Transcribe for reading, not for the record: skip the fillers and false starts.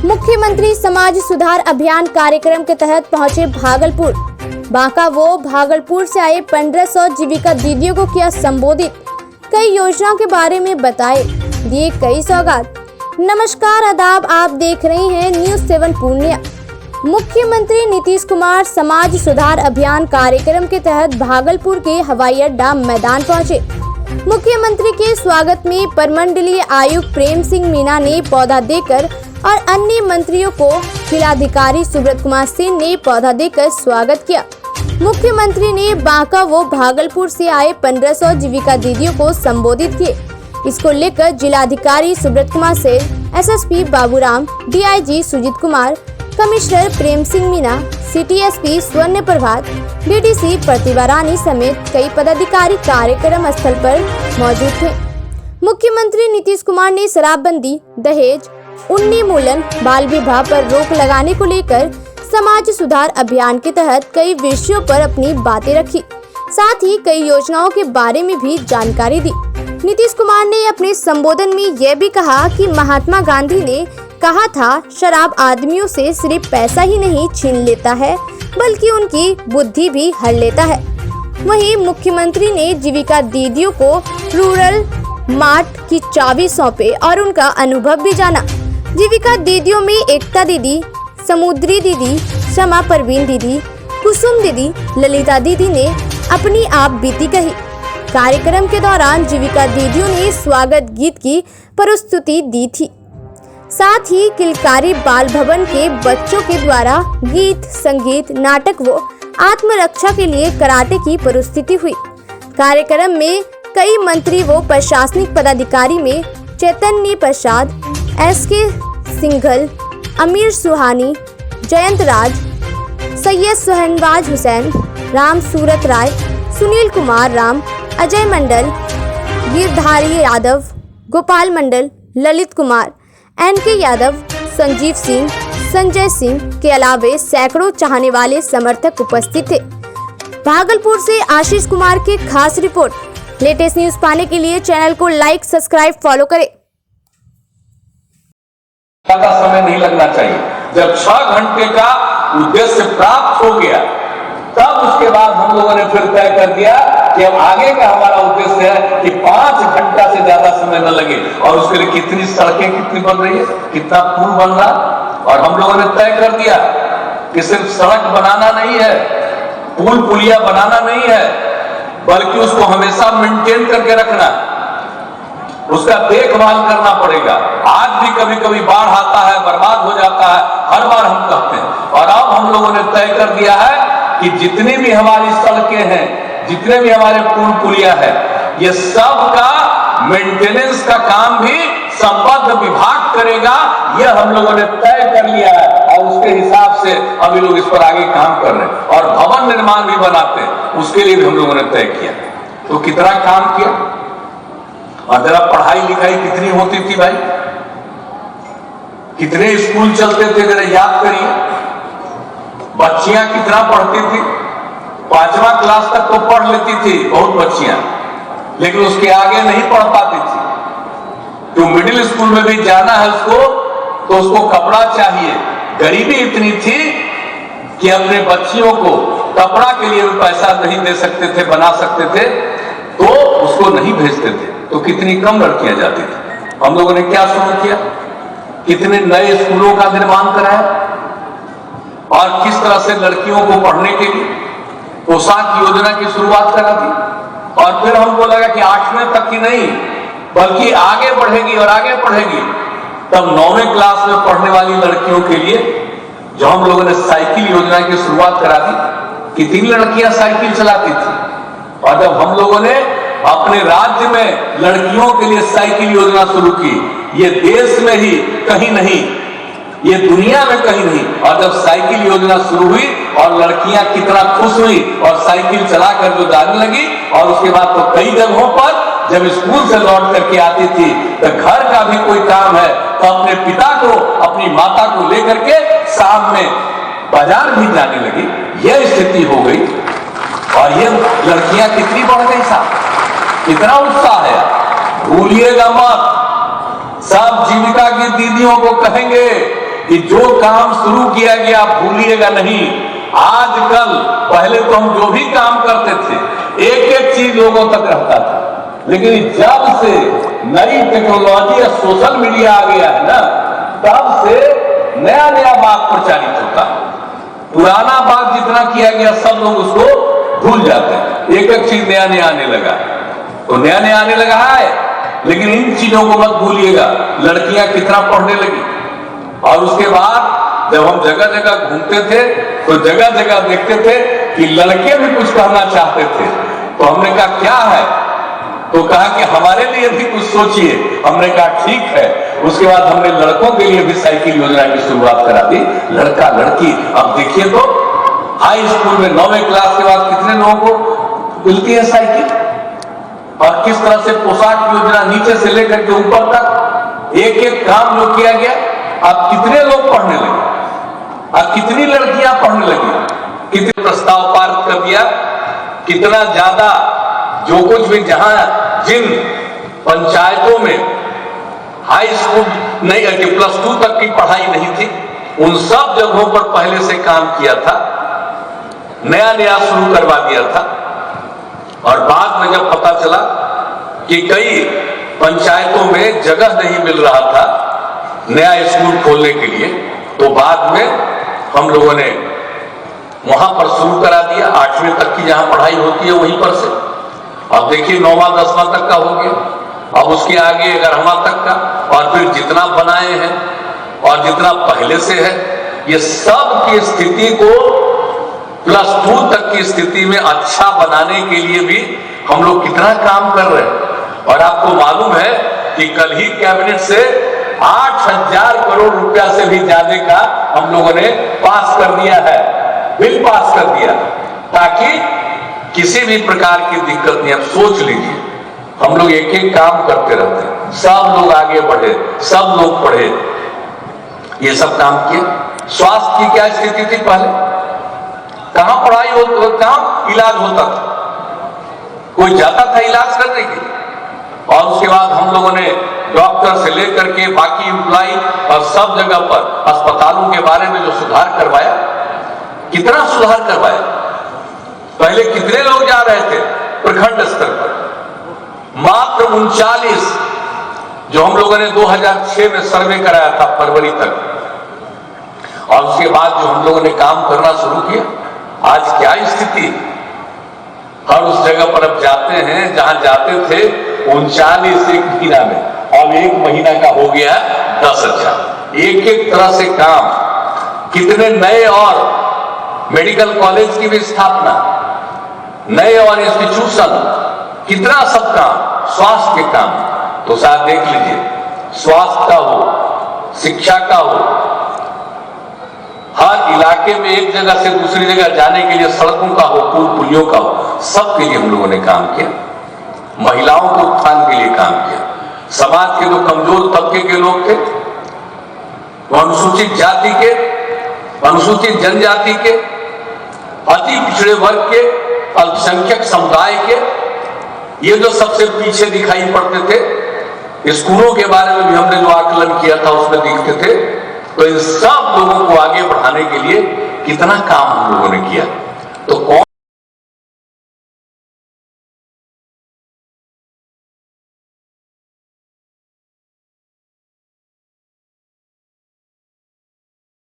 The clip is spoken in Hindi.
मुख्यमंत्री समाज सुधार अभियान कार्यक्रम के तहत पहुंचे भागलपुर। बांका वो भागलपुर से आए 1500 जीविका दीदियों को किया संबोधित। कई योजनाओं के बारे में बताए, दिए कई सौगात। नमस्कार आदाब, आप देख रहे हैं न्यूज़ 7 पूर्णिया। मुख्यमंत्री नीतीश कुमार समाज सुधार अभियान कार्यक्रम के तहत भागलपुर के हवाई अड्डा मैदान पहुंचे। मुख्यमंत्री के स्वागत में प्रमंडलीय आयुक्त प्रेम सिंह मीणा ने पौधा देकर और अन्य मंत्रियों को जिलाधिकारी सुब्रत कुमार सिंह ने पौधा देकर स्वागत किया। मुख्यमंत्री ने बांका व भागलपुर से आए 1500 जीविका दीदियों को संबोधित किए। इसको लेकर जिलाधिकारी Subrat Kumar Singh, SSP Baburam, DIG Sujit Kumar, commissioner Prem Singh Meena, city SP Swarn Prabhat, DDC प्रतिभा रानी समेत कई पदाधिकारी कार्यक्रम स्थल पर मौजूद थे। मुख्यमंत्री नीतीश कुमार ने शराबबंदी, दहेज, उन्मूलन, बाल विवाह पर रोक लगाने को लेकर समाज सुधार अभियान के तहत कई विषयों पर अपनी बातें रखी। साथ ही कई योजनाओं के बारे में भी जानकारी दी। नीतीश कुमार ने अपने संबोधन में यह भी कहा कि महात्मा गांधी ने कहा था, शराब आदमियों से सिर्फ पैसा ही नहीं छीन लेता है बल्कि उनकी बुद्धि भी हर लेता है। वहीं मुख्यमंत्री ने जीविका दीदियों को रूरल मार्ट की चाबी सौंपे और उनका अनुभव भी जाना। जीविका दीदियों में एकता दीदी, समुद्री दीदी, शमा परवीन दीदी, कुसुम दीदी, ललिता दीदी ने अपनी आप बीती कही। कार्यक्रम के दौरान जीविका दीदियों ने स्वागत गीत की प्रस्तुति दी थी। साथ ही किलकारी बाल भवन के बच्चों के द्वारा गीत, संगीत, नाटक व आत्मरक्षा के लिए कराटे की प्रस्तुति हुई। कार्यक्रम में कई मंत्री व प्रशासनिक पदाधिकारी में चैतन्य प्रसाद, एसके सिंघल, अमीर सुहानी, जयंत राज, सैयद शहनवाज हुसैन, राम सूरत राय, सुनील कुमार राम, अजय मंडल, गिरधारी यादव, गोपाल मंडल, ललित कुमार, एनके यादव, संजीव सिंह, संजय सिंह के अलावे सैकड़ों चाहने वाले समर्थक उपस्थित थे। भागलपुर से आशीष कुमार की खास रिपोर्ट। लेटेस्ट न्यूज पाने के लिए चैनल को लाइक, सब्सक्राइब, फॉलो करें। समय नहीं लगना चाहिए। जब 6 घंटे का उद्देश्य प्राप्त हो गया तब उसके बाद हम लोगों ने फिर तय कर दिया कि अब आगे का हमारा उद्देश्य है कि 5 घंटा से ज्यादा समय न लगे। और उसके लिए कितनी सड़कें कितनी बन रही है, कितना पुल बन रहा, और हम लोगों ने तय कर दिया कि सिर्फ सड़क बनाना नहीं है, पुल पुलिया बनाना नहीं है, बल्कि उसको हमेशा मेंटेन करके रखना, उसका देखभाल करना पड़ेगा। आज भी कभी कभी बाढ़ आता है, बर्बाद हो जाता है, हर बार हम कहते हैं। और अब हम लोगों ने तय कर दिया है कि जितनी भी हमारी सड़कें हैं, जितने भी हमारे पुल पुलिया है, ये सब का मेंटेनेंस का काम भी संबद्ध विभाग करेगा। यह हम लोगों ने तय कर लिया है और उसके हिसाब से अभी लोग इस पर आगे काम कर रहे हैं। और भवन निर्माण भी बनाते हैं, उसके लिए भी हम लोगों ने तय किया। तो कितना काम किया, और जरा पढ़ाई लिखाई कितनी होती थी भाई, कितने स्कूल चलते थे, जरा याद करिए। बच्चियां कितना पढ़ती थी, 5वां क्लास तक तो पढ़ लेती थी बहुत बच्चियां, लेकिन उसके आगे नहीं पढ़ पाती थी। तो मिडिल स्कूल में भी जाना है उसको, तो उसको कपड़ा चाहिए। गरीबी इतनी थी कि अपने बच्चियों को कपड़ा के लिए भी पैसा नहीं दे सकते थे, बना सकते थे, तो उसको नहीं भेजते थे। तो कितनी कम लड़कियां जाती थी। हम लोगों ने क्या शुरू किया, कितने नए स्कूलों का निर्माण कराया, और किस तरह से लड़कियों को पढ़ने के लिए पोशाक योजना की शुरुआत करा दी। और फिर हमको लगा कि 8वें तक ही नहीं बल्कि आगे बढ़ेगी और आगे बढ़ेगी। तब 9वें क्लास में पढ़ने वाली लड़कियों के लिए जो हम लोगों ने साइकिल योजना की शुरुआत करा दी। कितनी लड़कियां साइकिल चलाती थी। और जब हम लोगों ने अपने राज्य में लड़कियों के लिए साइकिल योजना शुरू की, ये देश में ही कहीं नहीं, ये दुनिया में कहीं नहीं। और जब साइकिल योजना शुरू हुई और लड़कियां कितना खुश हुई और साइकिल चलाकर जो जाने लगी, और उसके बाद तो कई जगहों पर जब स्कूल से लौट करके आती थी तो घर का भी कोई काम है तो अपने पिता को, अपनी माता को लेकर के शाम में बाजार भी जाने लगी। यह स्थिति हो गई और ये लड़कियां कितनी बढ़ गई साहब, कितना उत्साह है। भूलिएगा मत, सब जीविका की दीदियों को कहेंगे कि जो काम शुरू किया गया आप भूलिएगा नहीं। आजकल पहले तो हम जो भी काम करते थे एक एक चीज लोगों तक रहता था, लेकिन जब से नई टेक्नोलॉजी या सोशल मीडिया आ गया है ना, तब से नया नया बात प्रचारित होता। पुराना बात जितना किया गया सब लोग उसको भूल जाते हैं, एक एक चीज नया नया आने लगा। तो नया नया आने लगा है, लेकिन इन चीजों को मत भूलिएगा। लड़कियां कितना पढ़ने लगी, और उसके बाद जब हम जगह जगह घूमते थे तो जगह जगह देखते थे कि लड़के भी कुछ करना चाहते थे। तो हमने कहा क्या है, तो कहा कि हमारे लिए भी कुछ सोचिए। हमने कहा ठीक है। उसके बाद हमने लड़कों के लिए भी साइकिल योजना की शुरुआत करा दी, लड़का लड़की। अब देखिए तो हाई स्कूल में 9वीं क्लास के बाद कितने लोगों को मिलती है साइकिल, और किस तरह से पोशाक योजना नीचे से लेकर के ऊपर तक एक एक काम जो किया गया। अब कितने लोग पढ़ने लगे, अब कितनी लड़कियां पढ़ने लगी, कितने प्रस्ताव पारित कर दिया, कितना ज्यादा जो कुछ भी जहां जिन पंचायतों में हाई स्कूल नहीं कि +2 तक की पढ़ाई नहीं थी, उन सब जगहों पर पहले से काम किया था, नया नया शुरू करवा दिया था। और बाद में जब पता चला कि कई पंचायतों में जगह नहीं मिल रहा था नया स्कूल खोलने के लिए, तो बाद में हम लोगों ने वहां पर शुरू करा दिया। 8वीं तक की जहां पढ़ाई होती है वहीं पर से। अब देखिए 9वां 10वां तक का हो गया, अब उसके आगे 11वां तक का, और फिर जितना बनाए हैं और जितना पहले से है, ये सब की स्थिति को +2 तक की स्थिति में अच्छा बनाने के लिए भी हम लोग कितना काम कर रहे हैं। और आपको मालूम है कि कल ही कैबिनेट से 8,000 करोड़ रुपया से भी ज्यादा का हम लोगों ने पास कर दिया है, बिल पास कर दिया, ताकि किसी भी प्रकार की दिक्कत नहीं। अब सोच लीजिए, हम लोग एक एक काम करते रहते हैं, सब लोग आगे बढ़े, सब लोग पढ़े, ये सब काम किए। स्वास्थ्य की क्या स्थिति थी पहले, कहां पढ़ाई होती, कहां इलाज होता था, कोई जाता था इलाज करने के लिए। और उसके बाद हम लोगों ने डॉक्टर से लेकर के बाकी एम्प्लॉय और सब जगह पर अस्पतालों के बारे में जो सुधार करवाया, कितना सुधार करवाया। पहले कितने लोग जा रहे थे प्रखंड स्तर पर, मात्र 39 जो हम लोगों ने 2006 में सर्वे कराया था फरवरी तक। और उसके बाद जो हम लोगों ने काम करना शुरू किया, आज क्या स्थिति। हर उस जगह पर अब जाते हैं जहां जाते थे 39 एक महीना में, अब एक महीना का हो गया 10,000। एक एक तरह से काम, कितने नए और मेडिकल कॉलेज की भी स्थापना, नए और इंस्टीट्यूशन, कितना सब काम, स्वास्थ्य के काम। तो साथ देख लीजिए, स्वास्थ्य का हो, शिक्षा का हो, हर इलाके में एक जगह से दूसरी जगह जाने के लिए सड़कों का हो, पुल पुलियों का हो, सबके लिए हम लोगों ने काम किया। महिलाओं के उत्थान के लिए काम किया। समाज के जो कमजोर तबके के लोग थे, अनुसूचित जाति के, अनुसूचित जनजाति के, अति पिछड़े वर्ग के, अल्पसंख्यक समुदाय के, ये जो सबसे पीछे दिखाई पड़ते थे, स्कूलों के बारे में भी हमने जो आकलन किया था उसमें दिखते थे। तो इन सब लोगों को आगे बढ़ाने के लिए कितना काम हम लोगों ने किया। तो कौन